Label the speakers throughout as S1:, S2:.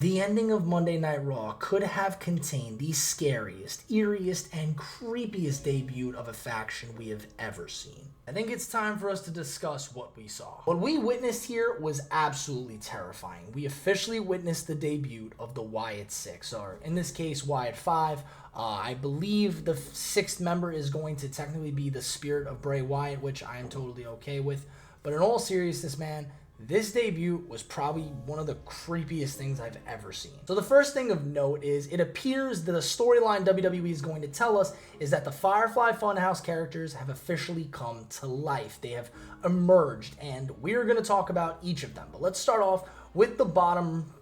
S1: The ending of Monday Night Raw could have contained the scariest, eeriest, and creepiest debut of a faction we have ever seen. I think it's time for us to discuss what we saw. What we witnessed here was absolutely terrifying. We officially witnessed the debut of the Wyatt Six, or in this case, Wyatt Five. I believe the sixth member is going to technically be the spirit of Bray Wyatt, which I am totally okay with. But in all seriousness, man, this debut was probably one of the creepiest things I've ever seen. So the first thing of note is it appears that the storyline WWE is going to tell us is that the Firefly Funhouse characters have officially come to life. They have emerged, and we're going to talk about each of them. But let's start off with the bottom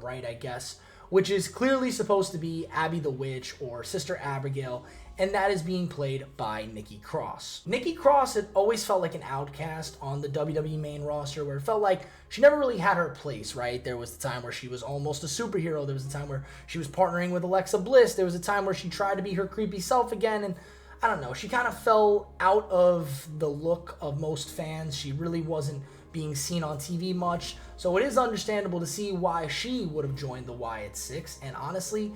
S1: right, I guess, which is clearly supposed to be Abby the Witch or Sister Abigail, and that is being played by Nikki Cross. Nikki Cross had always felt like an outcast on the WWE main roster, where it felt like she never really had her place, right? There was the time where she was almost a superhero. There was the time where she was partnering with Alexa Bliss. There was a time where she tried to be her creepy self again, and I don't know, she kind of fell out of the look of most fans. She really wasn't being seen on TV much, so it is understandable to see why she would have joined the Wyatt Six, and honestly,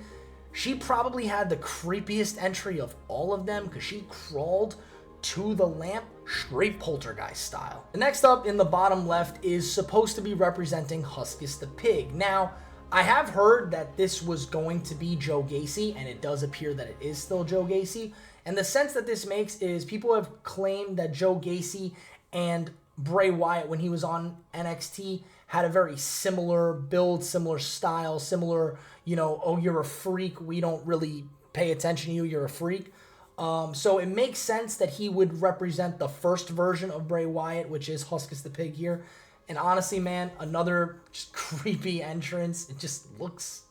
S1: she probably had the creepiest entry of all of them because she crawled to the lamp straight poltergeist style. The next up in the bottom left is supposed to be representing Huskus the Pig. Now, I have heard that this was going to be Joe Gacy, and it does appear that it is still Joe Gacy. And the sense that this makes is people have claimed that Joe Gacy and Bray Wyatt, when he was on NXT, had a very similar build, similar style, similar, oh, you're a freak, we don't really pay attention to you, you're a freak. So it makes sense that he would represent the first version of Bray Wyatt, which is Huskus the Pig here. And honestly, man, another just creepy entrance. It just looks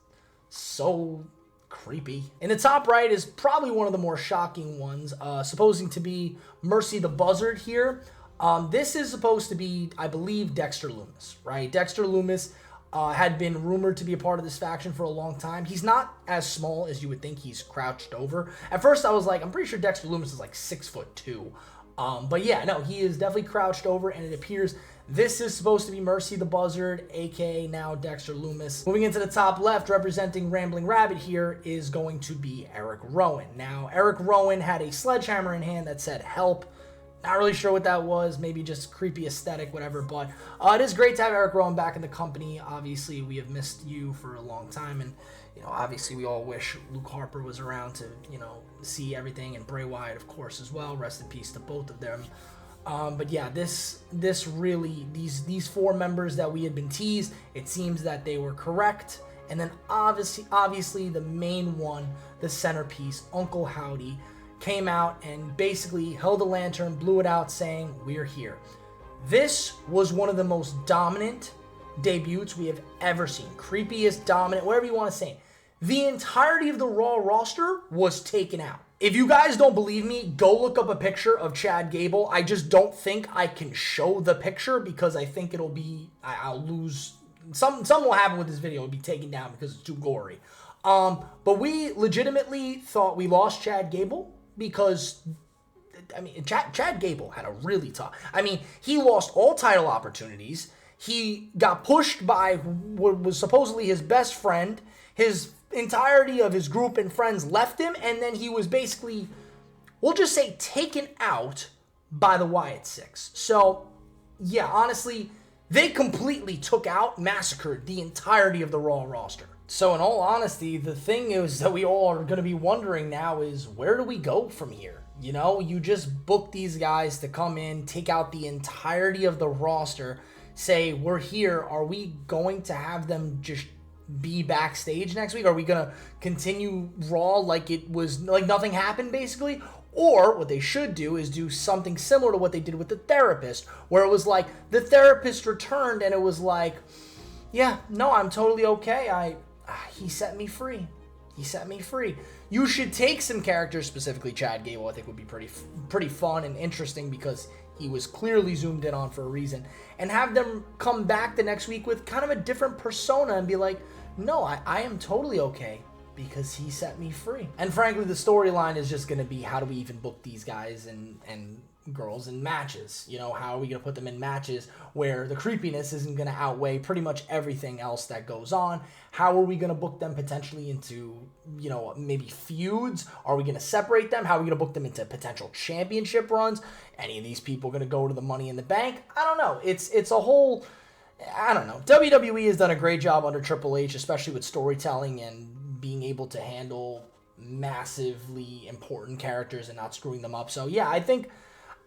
S1: so creepy. In the top right is probably one of the more shocking ones, supposing to be Mercy the Buzzard here. This is supposed to be, I believe, Dexter Lumis, right? Dexter Lumis had been rumored to be a part of this faction for a long time. He's not as small as you would think. He's crouched over. At first, I was like, I'm pretty sure Dexter Lumis is like 6'2". But yeah, no, he is definitely crouched over, and it appears this is supposed to be Mercy the Buzzard, aka now Dexter Lumis. Moving into the top left, representing Rambling Rabbit here, is going to be Eric Rowan. Now, Eric Rowan had a sledgehammer in hand that said, "Help." Not really sure what that was, maybe just creepy aesthetic, whatever, but it is great to have Eric Rowan back in the company. Obviously, we have missed you for a long time, and, obviously we all wish Luke Harper was around to, see everything, and Bray Wyatt, of course, as well. Rest in peace to both of them. But yeah, this really, these four members that we had been teased, it seems that they were correct, and then obviously the main one, the centerpiece, Uncle Howdy, came out and basically held a lantern, blew it out, saying, "We're here." This was one of the most dominant debuts we have ever seen. Creepiest, dominant, whatever you want to say. The entirety of the Raw roster was taken out. If you guys don't believe me, go look up a picture of Chad Gable. I just don't think I can show the picture because I think I'll lose. Something will happen with this video. It'll be taken down because it's too gory. But we legitimately thought we lost Chad Gable. Because, Chad Gable had a really tough... he lost all title opportunities. He got pushed by what was supposedly his best friend. His entirety of his group and friends left him, and then he was basically, we'll just say, taken out by the Wyatt Six. So, yeah, honestly, they completely massacred the entirety of the Raw roster. So in all honesty, the thing is that we all are going to be wondering now is, where do we go from here? You just book these guys to come in, take out the entirety of the roster, say, we're here. Are we going to have them just be backstage next week? Are we going to continue Raw like it was, like nothing happened basically? Or what they should do is do something similar to what they did with the Therapist, where it was like the Therapist returned and it was like, yeah, no, I'm totally okay. He set me free. He set me free. You should take some characters, specifically Chad Gable, I think would be pretty fun and interesting because he was clearly zoomed in on for a reason, and have them come back the next week with kind of a different persona and be like, no, I am totally okay because he set me free. And frankly, the storyline is just going to be, how do we even book these guys and girls in matches? You know, how are we going to put them in matches where the creepiness isn't going to outweigh pretty much everything else that goes on? How are we going to book them potentially into, you know, maybe feuds? Are we going to separate them? How are we going to book them into potential championship runs? Any of these people going to go to the Money in the Bank? I don't know. It's a whole, I don't know. WWE has done a great job under Triple H, especially with storytelling and being able to handle massively important characters and not screwing them up. So yeah, I think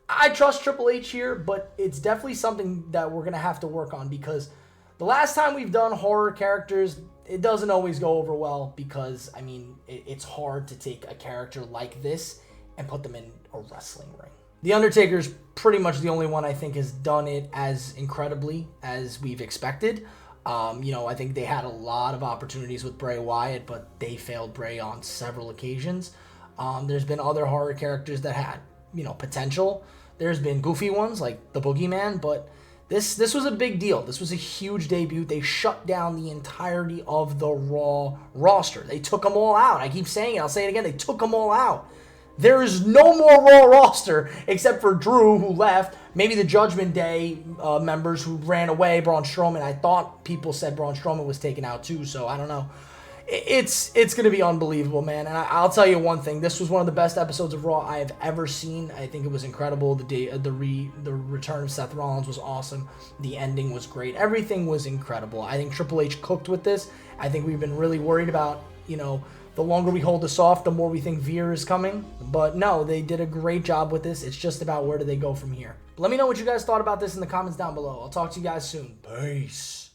S1: I trust Triple H here, but it's definitely something that we're going to have to work on, because the last time we've done horror characters, it doesn't always go over well, because, I mean, it's hard to take a character like this and put them in a wrestling ring. The Undertaker's pretty much the only one I think has done it as incredibly as we've expected. You know, I think they had a lot of opportunities with Bray Wyatt, but they failed Bray on several occasions. There's been other horror characters that had, you know, potential. There's been goofy ones like the Boogeyman, but this was a big deal. This was a huge debut. They shut down the entirety of the Raw roster. They took them all out. I keep saying it. I'll say it again. They took them all out. There is no more Raw roster except for Drew, who left. Maybe the Judgment Day members who ran away. Braun Strowman. I thought people said Braun Strowman was taken out too, so I don't know. It's going to be unbelievable, man. And I'll tell you one thing. This was one of the best episodes of Raw I have ever seen. I think it was incredible. The return of Seth Rollins was awesome. The ending was great. Everything was incredible. I think Triple H cooked with this. I think we've been really worried about, you know, the longer we hold this off, the more we think Veer is coming. But no, they did a great job with this. It's just about where do they go from here. Let me know what you guys thought about this in the comments down below. I'll talk to you guys soon. Peace.